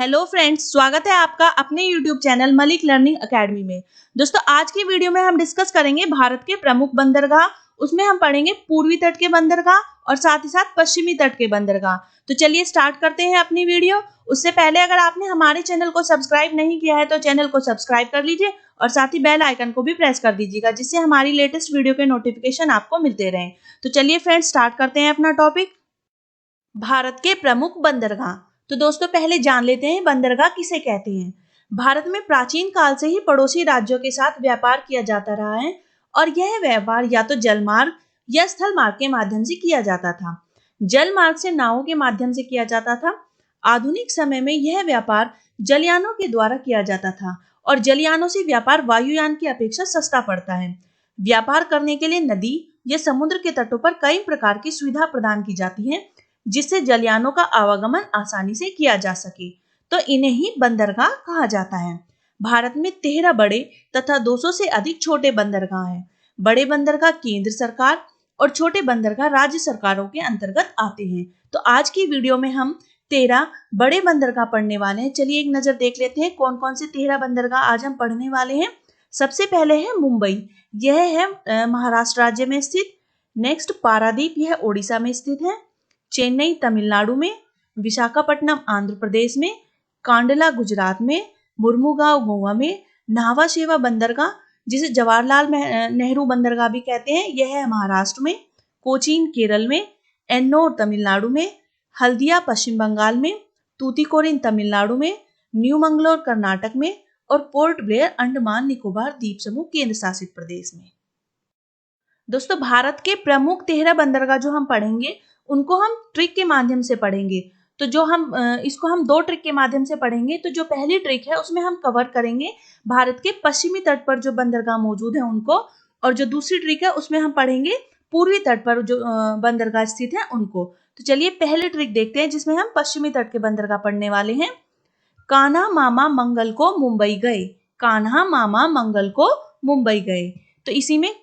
Hello friends, स्वागत है आपका अपने YouTube channel Malik learning academy में। दोस्तों, आज की वीडियो में हम डिस्कस करेंगे भारत के प्रमुख बंदरगाह। उसमें हम पढ़ेंगे पूर्वी तट के बंदरगाह और साथ ही साथ पश्चिमी तट के बंदरगाह। तो चलिए स्टार्ट करते हैं अपनी वीडियो। उससे पहले अगर आपने हमारे चैनल को सब्सक्राइब नहीं किया है तो चैनल को सब्सक्राइब कर लीजिए और साथ ही बेल आइकन को भी प्रेस कर दीजिएगा, जिससे हमारी लेटेस्ट वीडियो के नोटिफिकेशन आपको मिलते रहें। तो चलिए फ्रेंड्स, स्टार्ट करते हैं अपना टॉपिक, भारत के प्रमुख बंदरगाह। तो दोस्तों, पहले जान लेते हैं बंदरगाह किसे कहते हैं। भारत में प्राचीन काल से ही पड़ोसी राज्यों के साथ व्यापार किया जाता रहा है और यह व्यापार या तो जल मार्ग या स्थल मार्ग के माध्यम से किया जाता था। जल मार्ग से नावों के माध्यम से किया जाता था। आधुनिक समय में यह व्यापार जलयानों के द्वारा किया जाता था और जलयानों से व्यापार वायुयान की अपेक्षा सस्ता पड़ता है। व्यापार करने के लिए नदी या समुद्र के तटों पर कई प्रकार की सुविधा प्रदान की जाती है, जिससे जलयानों का आवागमन आसानी से किया जा सके। तो इन्हें ही बंदरगाह कहा जाता है। भारत में 13 बड़े तथा 200 से अधिक छोटे बंदरगाह हैं। बड़े बंदरगाह केंद्र सरकार और छोटे बंदरगाह राज्य सरकारों के अंतर्गत आते हैं। तो आज की वीडियो में हम 13 बड़े बंदरगाह पढ़ने वाले हैं। चलिए एक नजर देख लेते हैं कौन कौन से 13 बंदरगाह आज हम पढ़ने वाले हैं। सबसे पहले है मुंबई। यह है महाराष्ट्र राज्य में स्थित। नेक्स्ट पारादीप, यह ओडिशा में स्थित है। चेन्नई तमिलनाडु में। विशाखापट्टनम आंध्र प्रदेश में। कांडला गुजरात में। मुर्मुगांव गोवा में। न्हावा शेवा बंदरगाह, जिसे जवाहरलाल नेहरू बंदरगाह भी कहते हैं, यह है महाराष्ट्र में। कोचीन केरल में। एन्नोर तमिलनाडु में। हल्दिया पश्चिम बंगाल में। तूतीकोरिन तमिलनाडु में। न्यू मंगलोर कर्नाटक में और पोर्ट ब्लेयर अंडमान निकोबार द्वीप समूह केंद्र शासित प्रदेश में। दोस्तों, भारत के प्रमुख 13 बंदरगाह जो हम पढ़ेंगे उनको हम ट्रिक के माध्यम से पढ़ेंगे। तो जो हम इसको हम 2 ट्रिक के माध्यम से पढ़ेंगे। तो जो पहली ट्रिक है उसमें हम कवर करेंगे भारत के पश्चिमी तट पर जो बंदरगाह मौजूद है उनको, और जो दूसरी ट्रिक है उसमें हम पढ़ेंगे पूर्वी तट पर जो बंदरगाह स्थित है उनको। तो चलिए पहले ट्रिक देखते हैं, जिसमें हम पश्चिमी तट के बंदरगाह पढ़ने वाले हैं। कान्हा मामा मंगल को मुंबई गए। कान्हा मामा मंगल को मुंबई गए। तो इसी में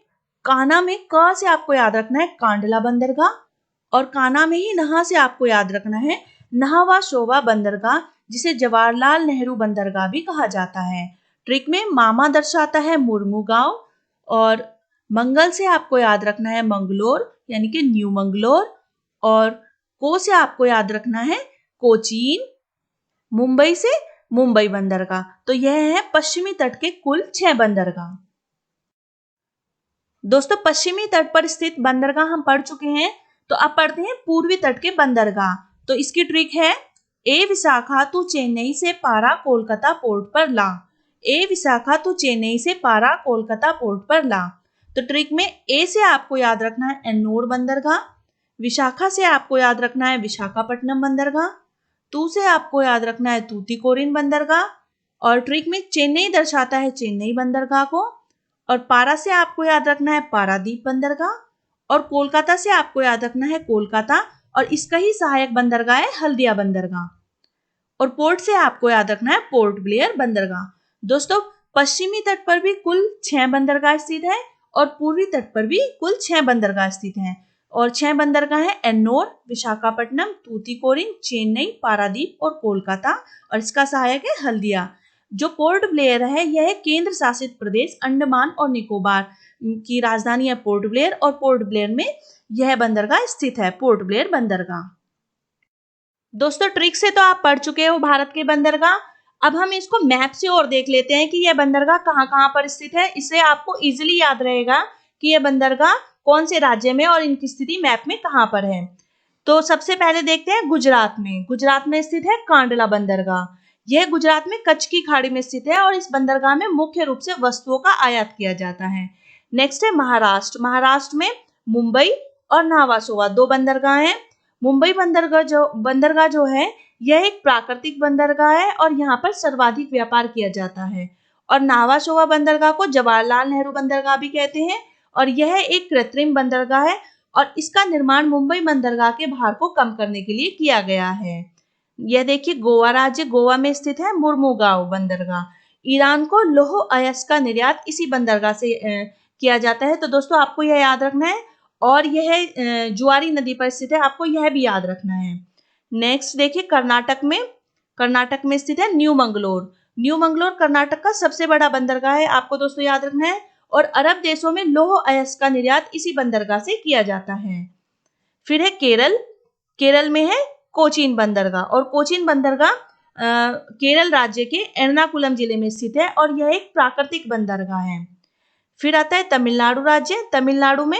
कान्हा में क से आपको याद रखना है कांडला बंदरगाह, और कान्हा में ही नहा से आपको याद रखना है न्हावा शोवा बंदरगाह, जिसे जवाहरलाल नेहरू बंदरगाह भी कहा जाता है। ट्रिक में मामा दर्शाता है मुर्मुगांव और मंगल से आपको याद रखना है मंगलोर यानी कि न्यू मंगलोर, और को से आपको याद रखना है कोचीन, मुंबई से मुंबई बंदरगाह। तो यह है पश्चिमी तट के कुल 6 बंदरगाह। दोस्तों, पश्चिमी तट पर स्थित बंदरगाह हम पढ़ चुके हैं। तो अब पढ़ते हैं पूर्वी तट के बंदरगाह। तो इसकी ट्रिक है ए विशाखा तू चेन्नई से पारा कोलकाता पोर्ट पर ला। ए विशाखा तू चेन्नई से पारा कोलकाता पोर्ट पर ला। तो ट्रिक में ए से आपको याद रखना है एन्नोर बंदरगाह। विशाखा से आपको याद रखना है विशाखापट्टनम बंदरगाह। तू से आपको याद रखना है तूतीकोरिन बंदरगाह, और ट्रिक में चेन्नई दर्शाता है चेन्नई बंदरगाह को, और पारा से आपको याद रखना है पारादीप बंदरगाह, और कोलकाता से आपको याद रखना है कोलकाता और इसका ही सहायक बंदरगाह है हल्दिया बंदरगाह, और पोर्ट से आपको याद रखना है पोर्ट ब्लेयर बंदरगाह। दोस्तों, पश्चिमी तट पर भी कुल 6 बंदरगाह स्थित है और पूर्वी तट पर भी कुल 6 बंदरगाह स्थित हैं, और 6 बंदरगाह है एन्नोर, विशाखापट्टनम, तूतीकोरिन, चेन्नई, पारादीप और कोलकाता, और इसका सहायक है हल्दिया। जो पोर्ट ब्लेयर है यह केंद्र शासित प्रदेश अंडमान और निकोबार की राजधानी है पोर्ट ब्लेयर, और पोर्ट ब्लेयर में यह बंदरगाह स्थित है, पोर्ट ब्लेयर बंदरगाह। दोस्तों, ट्रिक से तो आप पढ़ चुके हो भारत के बंदरगाह। अब हम इसको मैप से और देख लेते हैं कि यह बंदरगाह कहाँ कहाँ पर स्थित है। इससे आपको इजीली याद रहेगा कि यह बंदरगाह कौन से राज्य में और इनकी स्थिति मैप में कहाँ पर है। तो सबसे पहले देखते हैं गुजरात में। गुजरात में स्थित है कांडला बंदरगाह। यह गुजरात में कच्छ की खाड़ी में स्थित है और इस बंदरगाह में मुख्य रूप से वस्तुओं का आयात किया जाता है। नेक्स्ट है महाराष्ट्र। महाराष्ट्र में मुंबई और न्हावा शोवा 2 बंदरगाह हैं। मुंबई बंदरगाह जो है यह एक प्राकृतिक बंदरगाह है और यहाँ पर सर्वाधिक व्यापार किया जाता है, और न्हावा शोवा बंदरगाह को जवाहरलाल नेहरू बंदरगाह भी कहते हैं, और यह एक कृत्रिम बंदरगाह है और इसका निर्माण मुंबई बंदरगाह के भार को कम करने के लिए किया गया है। यह देखिए गोवा राज्य, गोवा में स्थित है मुर्मुगांव बंदरगाह। ईरान को लौह अयस्क का निर्यात इसी बंदरगाह से किया जाता है। तो दोस्तों, आपको यह याद रखना है, और यह जुआरी नदी पर स्थित है, आपको यह भी याद रखना है। नेक्स्ट देखिए कर्नाटक में। कर्नाटक में स्थित है न्यू मंगलोर। न्यू मंगलोर कर्नाटक का सबसे बड़ा बंदरगाह है, आपको दोस्तों याद रखना है। और अरब देशों में लौह अयस्क का निर्यात इसी बंदरगाह से किया जाता है। फिर है केरल। केरल में है कोचीन बंदरगाह, और कोचीन बंदरगाह केरल राज्य के एर्नाकुलम जिले में स्थित है और यह एक प्राकृतिक बंदरगाह है। फिर आता है तमिलनाडु राज्य। तमिलनाडु में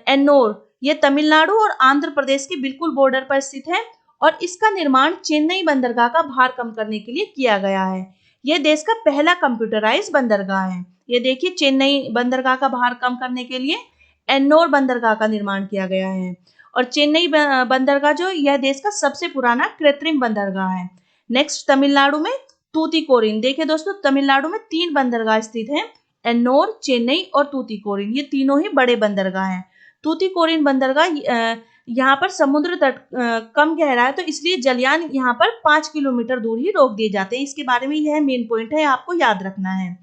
एन्नोर, यह तमिलनाडु और आंध्र प्रदेश के बिल्कुल बॉर्डर पर स्थित है और इसका निर्माण चेन्नई बंदरगाह का भार कम करने के लिए किया गया है। यह देश का पहला कंप्यूटराइज्ड बंदरगाह है। ये देखिए, चेन्नई बंदरगाह का भार कम करने के लिए एन्नोर बंदरगाह का निर्माण किया गया है। और चेन्नई बंदरगाह जो यह देश का सबसे पुराना कृत्रिम बंदरगाह है। नेक्स्ट तमिलनाडु में तूतीकोरिन। देखिए दोस्तों, तमिलनाडु में 3 बंदरगाह स्थित हैं, एन्नोर, चेन्नई और तूतीकोरिन। ये तीनों ही बड़े बंदरगाह हैं। तूतीकोरिन बंदरगाह यहाँ पर समुद्र तट कम गहरा है, तो इसलिए जलयान यहाँ पर 5 किलोमीटर दूर ही रोक दिए जाते हैं। इसके बारे में यह मेन पॉइंट है, आपको याद रखना है।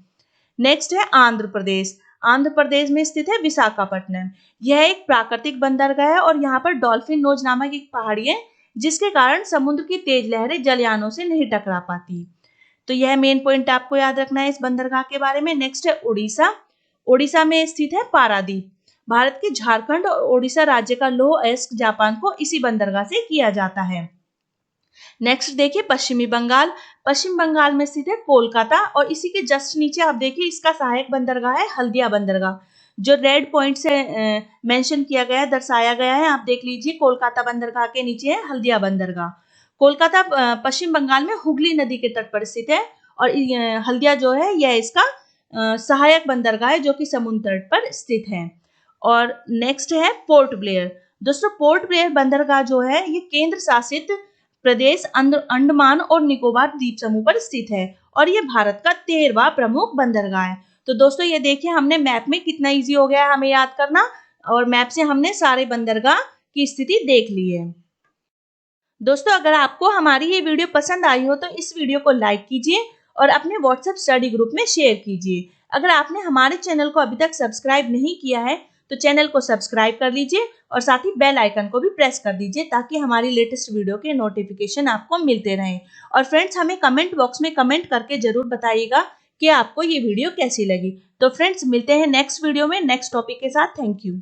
नेक्स्ट है आंध्र प्रदेश। आंध्र प्रदेश में स्थित है विशाखापट्टनम। यह एक प्राकृतिक बंदरगाह है और यहाँ पर डॉल्फिन नोज नामक एक पहाड़ी है, जिसके कारण समुद्र की तेज लहरें जलयानों से नहीं टकरा पाती। तो यह मेन पॉइंट आपको याद रखना है इस बंदरगाह के बारे में। नेक्स्ट है उड़ीसा। उड़ीसा में स्थित है पारादीप। भारत के झारखंड और उड़ीसा राज्य का लौह अयस्क जापान को इसी बंदरगाह से किया जाता है। नेक्स्ट देखिए पश्चिमी बंगाल। पश्चिम बंगाल में स्थित है कोलकाता और इसी के जस्ट नीचे आप देखिए इसका सहायक बंदरगाह है हल्दिया बंदरगाह, जो रेड पॉइंट से मेंशन किया गया है, दर्शाया गया है। आप देख लीजिए, कोलकाता बंदरगाह के नीचे है हल्दिया बंदरगाह। कोलकाता पश्चिम बंगाल में हुगली नदी के तट पर स्थित है और हल्दिया जो है यह इसका सहायक बंदरगाह है, जो कि समुद्र तट पर स्थित है। और नेक्स्ट है पोर्ट ब्लेयर। दोस्तों, पोर्ट ब्लेयर बंदरगाह जो है ये केंद्र शासित प्रदेश अंडमान और निकोबार द्वीप समूह पर स्थित है और ये भारत का 13वां प्रमुख बंदरगाह है। तो दोस्तों ये देखिए, हमने मैप में कितना इजी हो गया है हमें याद करना, और मैप से हमने सारे बंदरगाह की स्थिति देख ली है। दोस्तों, अगर आपको हमारी ये वीडियो पसंद आई हो तो इस वीडियो को लाइक कीजिए और अपने व्हाट्सएप स्टडी ग्रुप में शेयर कीजिए। अगर आपने हमारे चैनल को अभी तक सब्सक्राइब नहीं किया है तो चैनल को सब्सक्राइब कर लीजिए और साथ ही बेल आइकन को भी प्रेस कर दीजिए, ताकि हमारी लेटेस्ट वीडियो के नोटिफिकेशन आपको मिलते रहें। और फ्रेंड्स, हमें कमेंट बॉक्स में कमेंट करके जरूर बताइएगा कि आपको ये वीडियो कैसी लगी। तो फ्रेंड्स, मिलते हैं नेक्स्ट वीडियो में नेक्स्ट टॉपिक के साथ। Thank you.